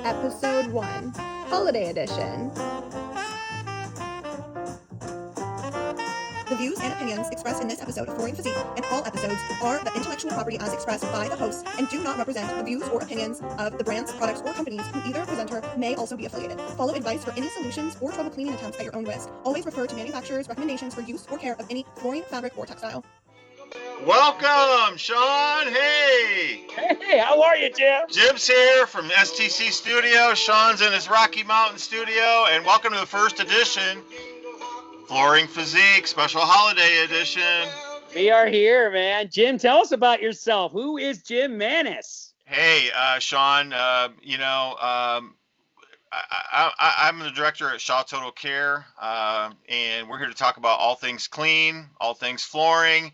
Episode 1, Holiday Edition. The views and opinions expressed in this episode of Flooring Physique and all episodes are the intellectual property as expressed by the hosts and do not represent the views or opinions of the brands, products, or companies who either presenter may also be affiliated. Follow advice for any solutions or trouble cleaning attempts at your own risk. Always refer to manufacturer's recommendations for use or care of any flooring, fabric, or textile. Welcome, Sean. Hey. Hey, how are you, Jim? Jim's here from STC Studio. Sean's in his Rocky Mountain studio. And welcome to the first edition, Flooring Physique, special holiday edition. We are here, man. Jim, tell us about yourself. Who is Jim Manis? Hey, Sean, I'm the director at Shaw Total Care, and we're here to talk about all things clean, all things flooring.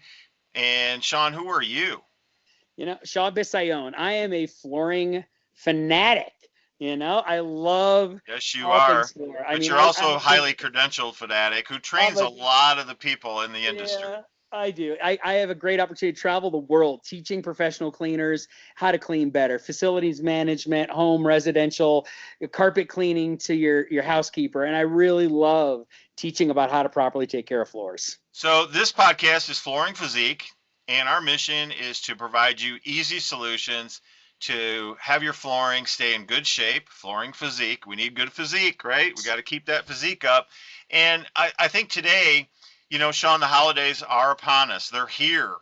And Sean, who are you? You know, Shaw Bisaillon. I am a flooring fanatic. You know, I love. Yes, you are. But you're also a highly credentialed fanatic who trains a lot of the people in the industry. Yeah, I do. I have a great opportunity to travel the world teaching professional cleaners how to clean better. Facilities management, home, residential, carpet cleaning to your housekeeper. And I really love teaching about how to properly take care of floors. So this podcast is Flooring Physique, and our mission is to provide you easy solutions to have your flooring stay in good shape. Flooring Physique. We need good physique, right? We got to keep that physique up. And I think today, you know, Sean, the holidays are upon us. They're here.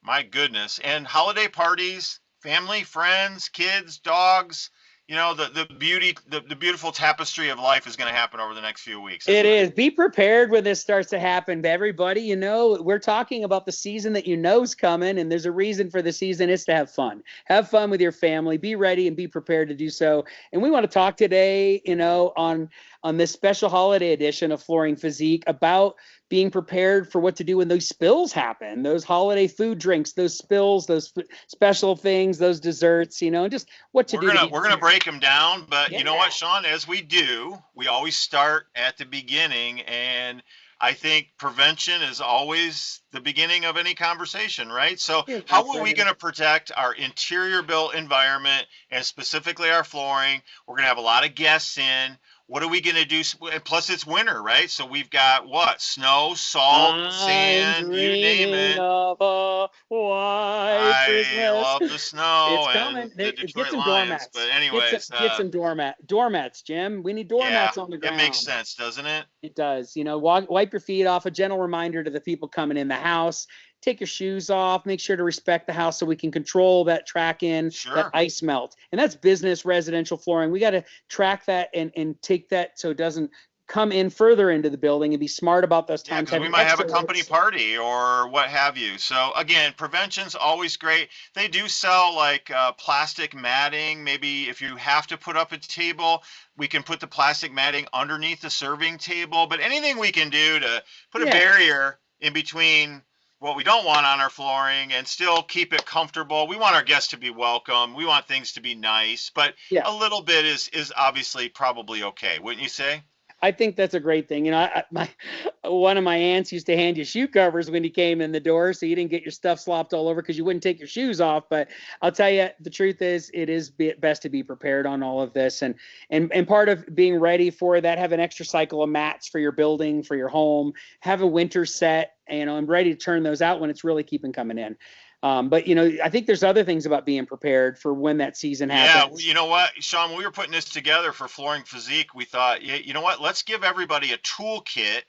My goodness. And holiday parties, family, friends, kids, dogs, you know, the beautiful tapestry of life is going to happen over the next few weeks. It is. Be prepared when this starts to happen. Everybody, you know, we're talking about the season that you know is coming, and there's a reason for the season. It's to have fun. Have fun with your family. Be ready and be prepared to do so. And we want to talk today, you know, on this special holiday edition of Flooring Physique about being prepared for what to do when those spills happen, those holiday food drinks, those spills, those special things, those desserts, you know, just what to do. We're going to break them down, but you know what, Sean, as we do, we always start at the beginning, and I think prevention is always the beginning of any conversation, right? So how are we going to protect our interior built environment and specifically our flooring? We're going to have a lot of guests in. What are we going to do? And plus, it's winter, right? So we've got what? Snow, salt, sand, you name it. I love the snow and the Detroit Lions. But anyways. Get some doormats, Jim. We need doormats on the ground. It makes sense, doesn't it? It does. You know, wipe your feet off. A gentle reminder to the people coming in the house. Take your shoes off. Make sure to respect the house so we can control that track in, that ice melt. And that's business, residential flooring. We got to track that and take that so it doesn't come in further into the building and be smart about those times. Yeah, because we might have a company party or what have you. So again, prevention's always great. They do sell like plastic matting. Maybe if you have to put up a table, we can put the plastic matting underneath the serving table. But anything we can do to put a barrier in between what we don't want on our flooring and still keep it comfortable. We want our guests to be welcome. We want things to be nice, but a little bit is obviously probably okay, wouldn't you say? I think that's a great thing. You know, one of my aunts used to hand you shoe covers when you came in the door, so you didn't get your stuff slopped all over because you wouldn't take your shoes off. But I'll tell you, the truth is, it is best to be prepared on all of this, and part of being ready for that, have an extra cycle of mats for your building, for your home, have a winter set, and I'm ready to turn those out when it's really keeping coming in. But, you know, I think there's other things about being prepared for when that season happens. Yeah, you know what, Sean, when we were putting this together for Flooring Physique, we thought, you know what, let's give everybody a toolkit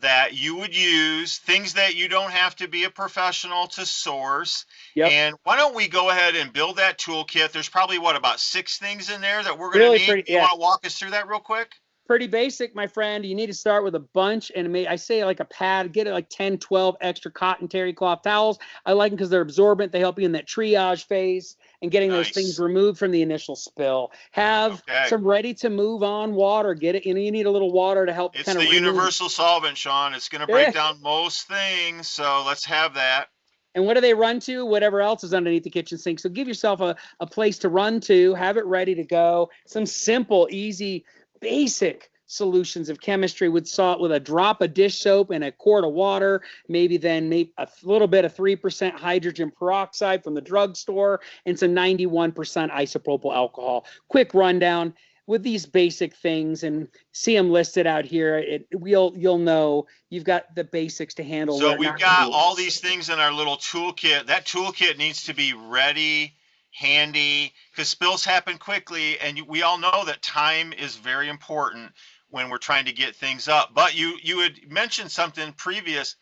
that you would use, things that you don't have to be a professional to source. Yep. And why don't we go ahead and build that toolkit? There's probably, about 6 things in there that we're going to need. You want to walk us through that real quick? Pretty basic, my friend. You need to start with a bunch, and I say like a pad, get it like 10, 12 extra cotton terry cloth towels. I like them because they're absorbent. They help you in that triage phase and getting those things removed from the initial spill. Have some ready to move on water. Get it. You know, you need a little water to help. It's the universal solvent, Sean. It's going to break down most things. So let's have that. And what do they run to? Whatever else is underneath the kitchen sink. So give yourself a place to run to. Have it ready to go. Some simple, easy, basic solutions of chemistry with salt, with a drop of dish soap and a quart of water, maybe a little bit of 3% hydrogen peroxide from the drugstore and some 91% isopropyl alcohol. Quick rundown with these basic things, and see them listed out here. You'll know you've got the basics to handle. So we've got all these things in our little toolkit. That toolkit needs to be ready, handy, because spills happen quickly, and we all know that time is very important when we're trying to get things up. But you had mentioned something previous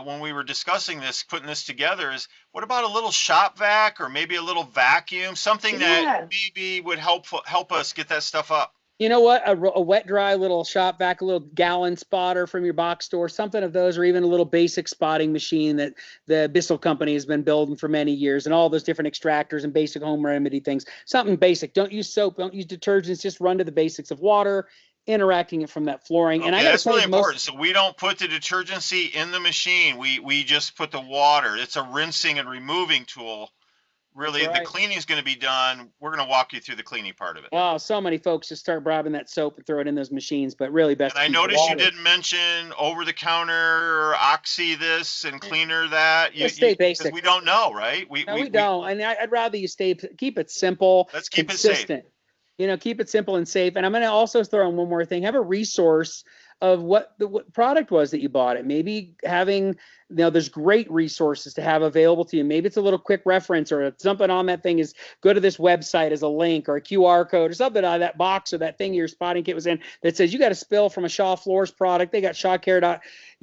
when we were discussing this, putting this together, is what about a little shop vac or maybe a little vacuum, something that maybe would help us get that stuff up? You know what? A wet dry little shop vac, a little gallon spotter from your box store, something of those, or even a little basic spotting machine that the Bisaillon company has been building for many years, and all those different extractors and basic home remedy things. Something basic. Don't use soap. Don't use detergents. Just run to the basics of water, interacting it from that flooring. And that's really important. So we don't put the detergency in the machine. We just put the water. It's a rinsing and removing tool. Really, the cleaning is going to be done. We're going to walk you through the cleaning part of it. Oh, so many folks just start grabbing that soap and throw it in those machines, but really best. And I noticed you didn't mention over-the-counter oxy this and cleaner that. You stay basic. Because we don't know, right? We don't. And I'd rather you keep it simple. Let's keep consistent. It safe. You know, keep it simple and safe. And I'm going to also throw in one more thing. Have a resource of what product was that you bought it. Maybe having, there's great resources to have available to you. Maybe it's a little quick reference or something on that thing is go to this website as a link or a QR code or something out of that box or that thing your spotting kit was in that says you got a spill from a Shaw Floors product. They got shawcare,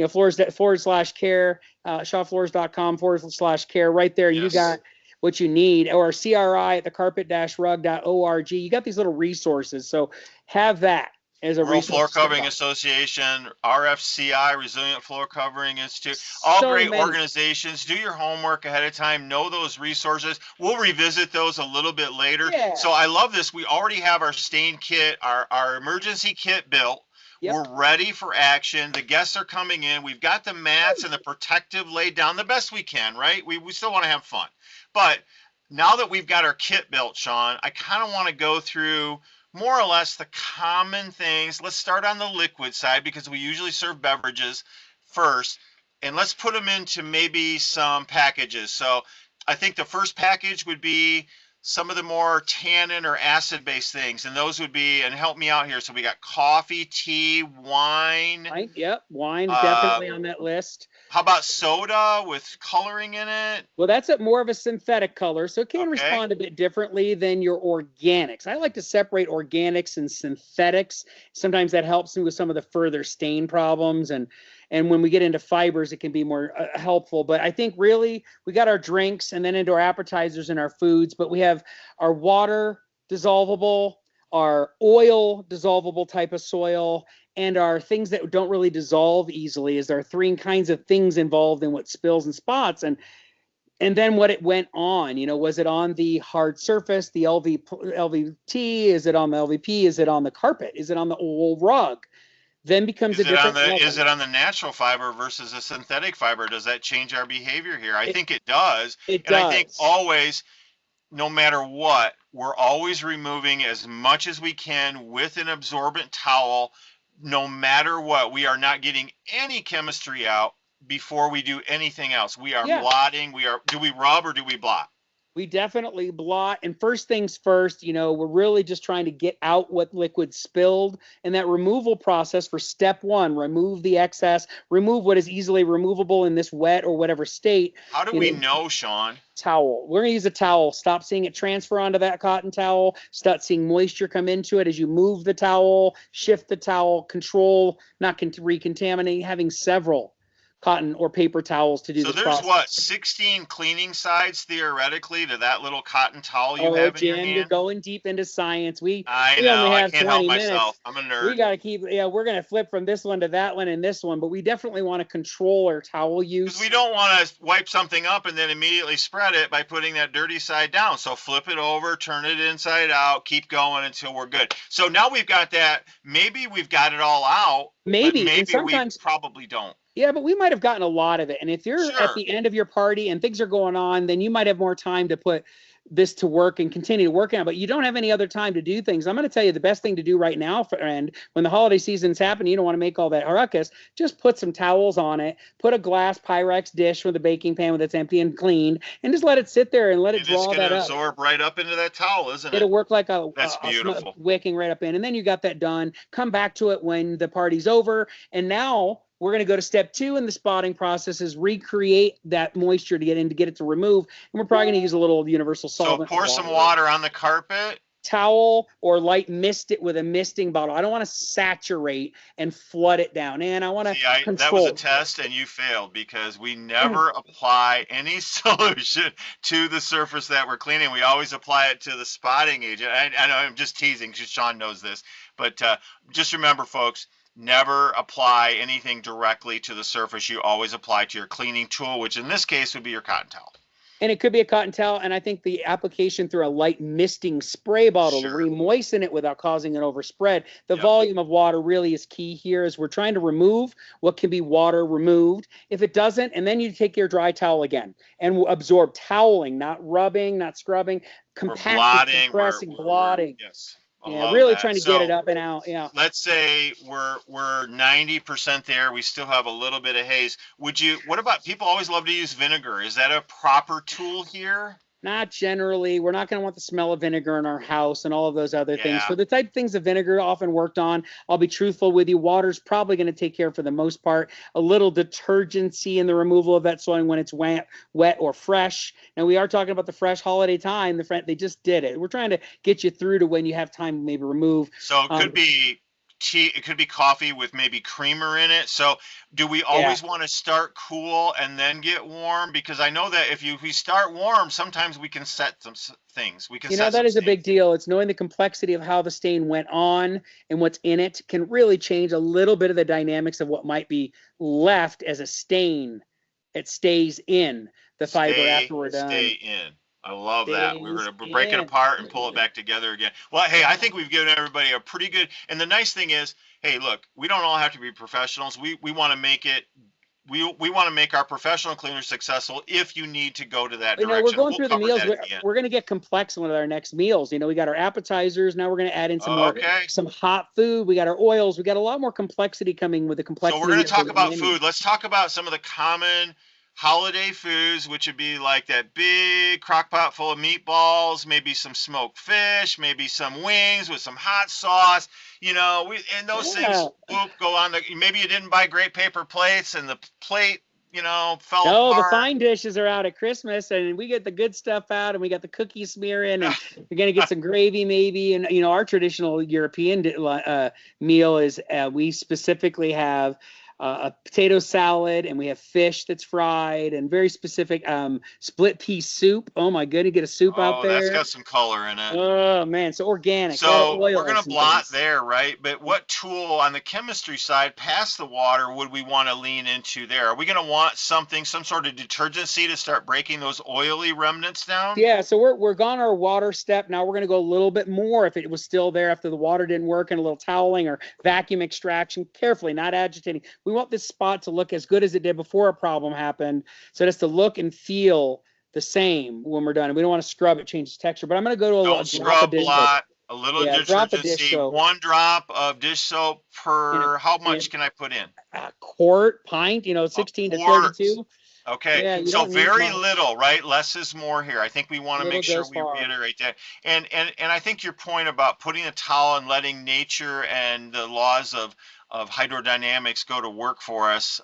floors/care, shawfloors.com/care right there. Yes. You got what you need, or CRI at the carpet-rug.org. You got these little resources. So have that as a Rural resource. Floor Covering Association, RFCI, Resilient Floor Covering Institute, all great organizations. Do your homework ahead of time. Know those resources. We'll revisit those a little bit later. Yeah. So I love this. We already have our stain kit, our emergency kit built. Yep. We're ready for action. The guests are coming in. We've got the mats and the protective laid down the best we can, right? We still want to have fun. But now that we've got our kit built, Sean, I kind of want to go through more or less the common things. Let's start on the liquid side because we usually serve beverages first. And let's put them into maybe some packages. So I think the first package would be some of the more tannin or acid-based things, and those would be, and help me out here. So we got coffee, tea, wine. Yep, wine definitely on that list. How about soda with coloring in it? Well, that's more of a synthetic color, so it can respond a bit differently than your organics. I like to separate organics and synthetics. Sometimes that helps me with some of the further stain problems, and when we get into fibers, it can be more helpful. But I think really we got our drinks and then into our appetizers and our foods, but we have our water dissolvable, our oil dissolvable type of soil, and our things that don't really dissolve easily. Is there are three kinds of things involved in what spills and spots, and then what it went on. Was it on the hard surface, the LVT? Is it on the LVP? Is it on the carpet? Is it on the old rug? Then becomes is it on the natural fiber versus a synthetic fiber? Does that change our behavior here? I think it does. It does. I think always, no matter what, we're always removing as much as we can with an absorbent towel. No matter what, we are not getting any chemistry out before we do anything else. We are blotting. Do we rub or do we blot? We definitely blot. And first things first, we're really just trying to get out what liquid spilled. And that removal process for step one, remove the excess, remove what is easily removable in this wet or whatever state. How do we know, Sean? Towel. We're going to use a towel. Stop seeing it transfer onto that cotton towel. Start seeing moisture come into it as you move the towel, shift the towel, control, not recontaminate, having several cotton or paper towels to do this process. So there's 16 cleaning sides theoretically to that little cotton towel you have in your hand? You're going deep into science. I know, I can't help myself. I'm a nerd. We got to keep, we're going to flip from this one to that one and this one, but we definitely want to control our towel use. Because we don't want to wipe something up and then immediately spread it by putting that dirty side down. So flip it over, turn it inside out, keep going until we're good. So now we've got that. Maybe we've got it all out. Maybe we probably don't. Yeah, but we might have gotten a lot of it. And if you're at the end of your party and things are going on, then you might have more time to put this to work and continue to work on, but you don't have any other time to do things. I'm going to tell you the best thing to do right now, and when the holiday season's happening, you don't want to make all that ruckus. Just put some towels on it, put a glass Pyrex dish with a baking pan that's empty and cleaned, and just let it sit there and let it draw that up. It's going to absorb right up into that towel, isn't it? It'll work like That's beautiful. wicking right up in, and then you got that done. Come back to it when the party's over, and now we're going to go to step 2 in the spotting process, is recreate that moisture to get it to remove. And we're probably going to use a little universal solvent. So pour some water on the carpet. Towel or light mist it with a misting bottle. I don't want to saturate and flood it down. And I want to control. That was a test and you failed, because we never apply any solution to the surface that we're cleaning. We always apply it to the spotting agent. I know I'm just teasing because Sean knows this, but just remember, folks, never apply anything directly to the surface. You always apply to your cleaning tool, which in this case would be your cotton towel. And it could be a cotton towel, and I think the application through a light misting spray bottle to re-moisten it without causing an overspread. The volume of water really is key here, as we're trying to remove what can be water removed. If it doesn't, and then you take your dry towel again and absorb toweling, not rubbing, not scrubbing, compacting, compressing, blotting. Yes. Yeah, really trying to get it up and out. Yeah. Let's say we're 90% there. We still have a little bit of haze. What about, people always love to use vinegar. Is that a proper tool here? Not generally. We're not going to want the smell of vinegar in our house and all of those other things. For the type of things that vinegar often worked on, I'll be truthful with you, water's probably going to take care of, for the most part. A little detergency in the removal of that soil when it's wet or fresh. And we are talking about the fresh holiday time. They just did it. We're trying to get you through to when you have time to maybe remove. So it could be tea, it could be coffee with maybe creamer in it. So do we always want to start cool and then get warm? Because I know that if we start warm, sometimes we can set some things. That is a big deal. It's knowing the complexity of how the stain went on and what's in it can really change a little bit of the dynamics of what might be left as a stain. It stays in the fiber after we're done. Stay in. I love that. We're going to break it apart and pull it back together again. Well, hey, I think we've given everybody a pretty good, and the nice thing is, hey, look, we don't all have to be professionals. We want to make it, we want to make our professional cleaners successful if you need to go to that direction. We're going through the meals. We're going to get complex with our next meals. We got our appetizers. Now we're going to add in some hot food. We got our oils. We got a lot more complexity coming with the complexity. So we're going to talk about food. Let's talk about some of the common holiday foods, which would be like that big crock pot full of meatballs, maybe some smoked fish, maybe some wings with some hot sauce, and those things go on maybe you didn't buy great paper plates and the plate, fell apart. The fine dishes are out at Christmas, and we get the good stuff out, and we got the cookie smearing, and you're going to get some gravy maybe. And, our traditional European meal is we specifically have a potato salad, and we have fish that's fried, and very specific split pea soup. Oh my goodness, get a soup out there. That's got some color in it. Oh man, so organic. So we're gonna blot there, right? But what tool on the chemistry side, past the water, would we want to lean into there? Are we gonna want some sort of detergency to start breaking those oily remnants down? Yeah, so we're gone our water step. Now we're gonna go a little bit more if it was still there after the water didn't work, and a little toweling or vacuum extraction, carefully, not agitating. We want this spot to look as good as it did before a problem happened. So it has to look and feel the same when we're done. And we don't want to scrub it, change the texture. But I'm going to go to a little detergency, 1 drop of dish soap per, how much can I put in? A quart, pint, 16 to 32. Okay, so very little, right? Less is more here. I think we want to make sure we reiterate that. And I think your point about putting a towel and letting nature and the laws of hydrodynamics go to work for us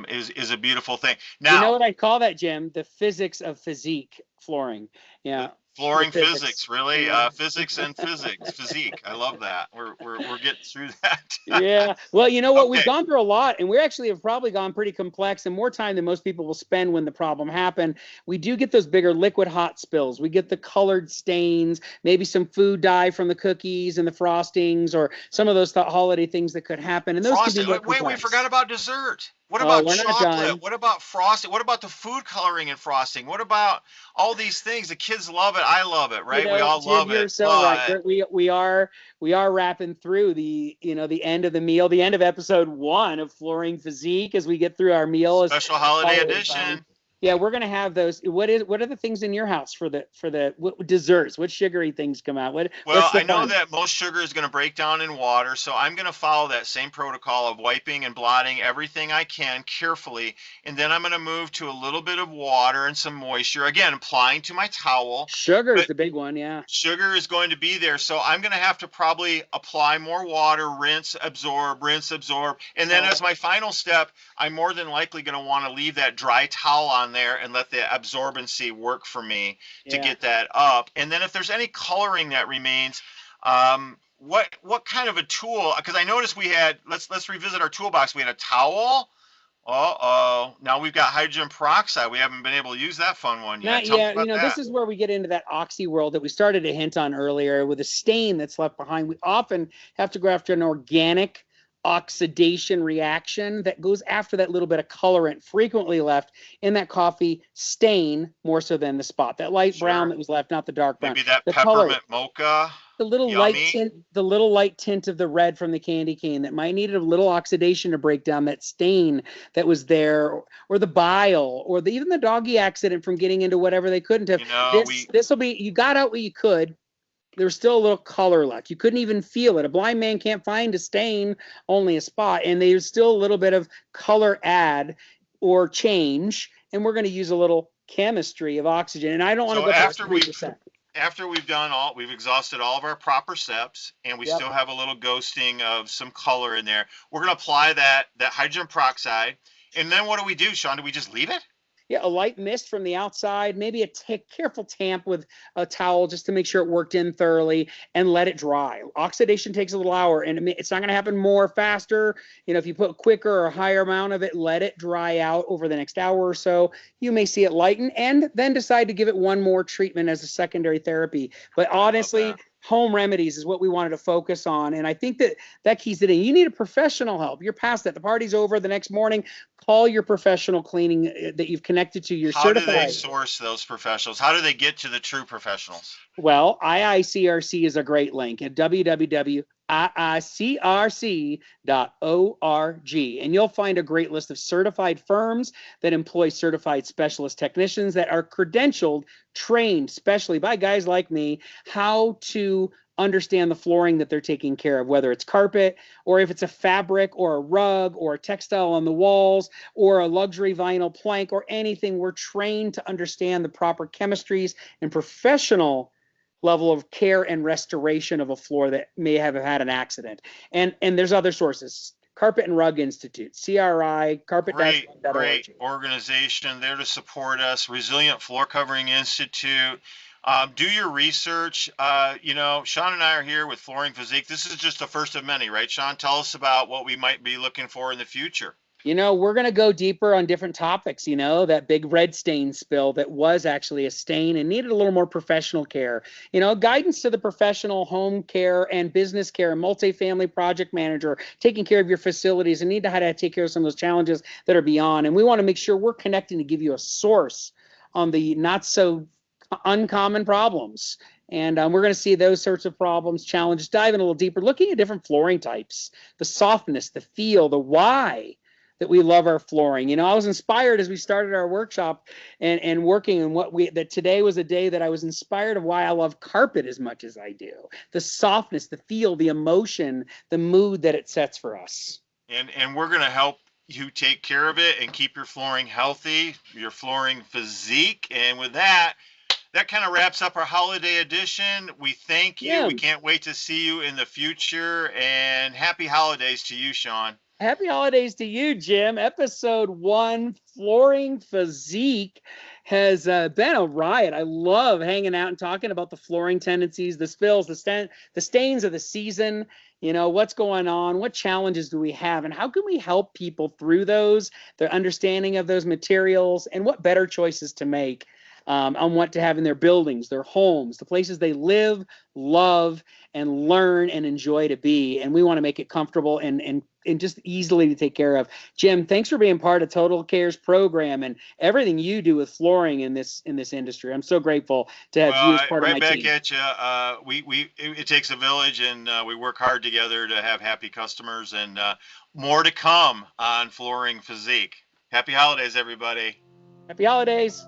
is a beautiful thing. Now, you know what I call that, Jim? The physics of physique flooring. Yeah. Flooring physics, really? Physics and physique. I love that. We're getting through that. Yeah. Well, you know what? We've gone through a lot, and we actually have probably gone pretty complex and more time than most people will spend when the problem happened. We do get those bigger liquid hot spills. We get the colored stains, maybe some food dye from the cookies and the frostings, or some of those holiday things that could happen. And those could be more complex. Wait, we forgot about dessert. What about chocolate? What about frosting? What about the food coloring and frosting? What about all these things? The kids love it. I love it, right? We all love it. You're so right. We are wrapping through the end of the meal, the end of episode 1 of Flooring Physique as we get through our meal. Special holiday edition. Yeah, we're gonna have those. What are the things in your house for the what desserts? What sugary things come out? Well, What's the I know fun? that most sugar is going to break down in water, so I'm going to follow that same protocol of wiping and blotting everything I can carefully, and then I'm going to move to a little bit of water and some moisture, again, applying to my towel. Sugar is But the big one, yeah. sugar is going to be there, so I'm going to have to probably apply more water, rinse, absorb, and then as my final step, I'm more than likely going to want to leave that dry towel on there and let the absorbency work for me to Yeah. get that up. And then if there's any coloring that remains, what kind of a tool? Because I noticed we had, let's revisit our toolbox. We had a towel. Uh-oh. Now we've got hydrogen peroxide. We haven't been able to use that fun one yet. Not Tell me yet. about This that. is where we get into that oxy world that we started to hint on earlier with a stain that's left behind. We often have to go after an organic oxidation reaction that goes after that little bit of colorant frequently left in that coffee stain more so than the spot. That light brown Sure. that was left, not the dark brown. Maybe that The color, peppermint mocha. the little light Yummy. tint, the little light tint of the red from the candy cane that might need a little oxidation to break down that stain that was there, or the bile, or even the doggy accident from getting into whatever they couldn't have. You know, This will be, you got out what you could. There's still a little color left. You couldn't even feel it. A blind man can't find a stain, only a spot, and there's still a little bit of color add or change. And we're going to use a little chemistry of oxygen. And I don't want to so go past 3%. after we've done all, we've exhausted all of our proper steps, and we Yep. still have a little ghosting of some color in there. We're going to apply that hydrogen peroxide, and then what do we do, Sean? Do we just leave it? Yeah, a light mist from the outside, maybe a careful tamp with a towel just to make sure it worked in thoroughly, and let it dry. Oxidation takes a little hour, and it's not going to happen more faster. If you put quicker or a higher amount of it, let it dry out over the next hour or so. You may see it lighten, and then decide to give it one more treatment as a secondary therapy. But honestly, home remedies is what we wanted to focus on, and I think that keys it in. You need a professional help. You're past that. The party's over the next morning. Call your professional cleaning that you've connected to. You're certified. How do they source those professionals? How do they get to the true professionals? Well, IICRC is a great link at www.iicrc.org, and you'll find a great list of certified firms that employ certified specialist technicians that are credentialed, trained specially by guys like me, how to understand the flooring that they're taking care of, whether it's carpet or if it's a fabric or a rug or a textile on the walls or a luxury vinyl plank or anything. We're trained to understand the proper chemistries and professional level of care and restoration of a floor that may have had an accident. And there's other sources. Carpet and Rug Institute, CRI, carpet. Great organization there to support us. Resilient Floor Covering Institute. Do your research. Sean and I are here with Flooring Physique. This is just the first of many, right, Sean? Tell us about what we might be looking for in the future. We're going to go deeper on different topics. That big red stain spill that was actually a stain and needed a little more professional care. Guidance to the professional home care and business care, multifamily project manager, taking care of your facilities and need to how to take care of some of those challenges that are beyond. And we want to make sure we're connecting to give you a source on the not so uncommon problems. And we're going to see those sorts of problems, challenges, dive in a little deeper, looking at different flooring types, the softness, the feel, the why that we love our flooring. I was inspired as we started our workshop and working on that today was a day that I was inspired of why I love carpet as much as I do. The softness, the feel, the emotion, the mood that it sets for us. And we're going to help you take care of it and keep your flooring healthy, your Flooring Physique. And with that kind of wraps up our holiday edition. We thank you. Yeah. We can't wait to see you in the future. And happy holidays to you, Sean. Happy holidays to you, Jim. Episode 1, Flooring Physique, has been a riot. I love hanging out and talking about the flooring tendencies, the spills, the stains of the season. What's going on? What challenges do we have? And how can we help people through those, their understanding of those materials, and what better choices to make on what to have in their buildings, their homes, the places they live, love, and learn and enjoy to be. And we want to make it comfortable and just easily to take care of. Jim, thanks for being part of Total Care's program and everything you do with flooring in this industry. I'm so grateful to have you as part of my team. Right back at you. It takes a village, and we work hard together to have happy customers, and more to come on Flooring Physique. Happy holidays, everybody. Happy holidays.